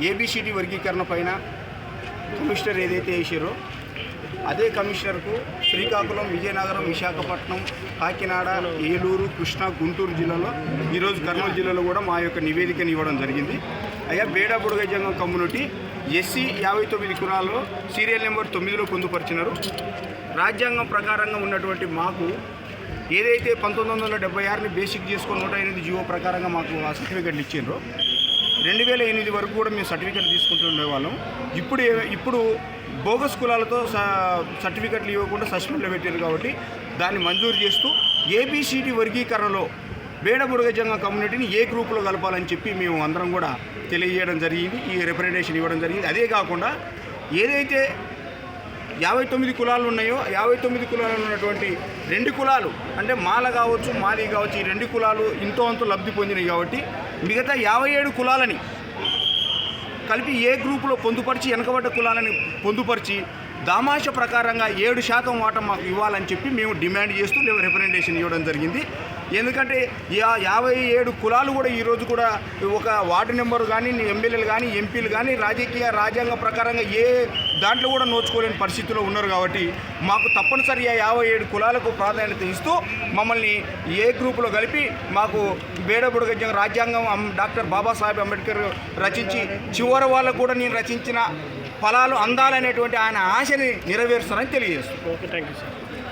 A B C D వర్గీకరణ పైన commissioner ఏదైతే వేసారో అదే కమిషనర్కు శ్రీకాకుళం, విజయనగరం, విశాఖపట్నం, కాకినాడ, ఏలూరు, కృష్ణా, గుంటూరు జిల్లాలో ఈరోజు కర్నూలు జిల్లాలో కూడా మా యొక్క నివేదికను ఇవ్వడం జరిగింది. అయ్యా బేడా బుడగ జంగం కమ్యూనిటీ ఎస్సీ 59 కులాల్లో సీరియల్ నెంబర్ 9లో పొందుపరిచినారు. రాజ్యాంగం ప్రకారంగా ఉన్నటువంటి మాకు ఏదైతే 1976ని బేసిక్ చేసుకొని 108 జీవో ప్రకారంగా మాకు ఆ సర్టిఫికెట్లు ఇచ్చిండ్రో 2008 వరకు కూడా మేము సర్టిఫికెట్ తీసుకుంటూ ఉండేవాళ్ళం. ఇప్పుడు బోగస్ కులాలతో సర్టిఫికెట్లు ఇవ్వకుండా సస్పెండ్లో పెట్టారు కాబట్టి దాన్ని మంజూరు చేస్తూ ఏబిసిడి వర్గీకరణలో బేడా బుడగ జంగం కమ్యూనిటీని ఏ గ్రూపులో కలపాలని చెప్పి మేము అందరం కూడా తెలియజేయడం జరిగింది. ఈ రిప్రజెంటేషన్ ఇవ్వడం జరిగింది. అదే కాకుండా ఏదైతే 59 కులాలు ఉన్నాయో 59 కులాలు ఉన్నటువంటి 2 కులాలు అంటే మాల కావచ్చు, మాది కావచ్చు, ఈ 2 కులాలు ఇంతో అంతో లబ్ధి పొందినాయి కాబట్టి మిగతా 57 కులాలని కలిపి ఏ గ్రూపులో పొందుపరిచి వెనకబడ్డ కులాలని పొందుపరిచి దామాష ప్రకారంగా 7% వాటా మాకు ఇవ్వాలని చెప్పి మేము డిమాండ్ చేస్తూ రిప్రజెంటేషన్ ఇవ్వడం జరిగింది. ఎందుకంటే 57 కులాలు కూడా ఈరోజు కూడా ఒక వార్డు నెంబరు కానీ, ఎమ్మెల్యేలు కానీ, ఎంపీలు కానీ రాజ్యాంగ ప్రకారంగా ఏ దాంట్లో కూడా నోచుకోలేని పరిస్థితిలో ఉన్నారు కాబట్టి మాకు తప్పనిసరిగా 57 కులాలకు ప్రాధాన్యత ఇస్తూ మమ్మల్ని ఏ గ్రూపులో కలిపి మాకు బేడా బుడగ జంగం రాజ్యాంగం డాక్టర్ బాబాసాహెబ్ అంబేద్కర్ రచించి చివరి వాళ్ళకు కూడా నేను రచించిన ఫలాలు అందాలనేటువంటి ఆయన ఆశని నెరవేరుస్తానని తెలియజేస్తాను. Okay, thank you sir.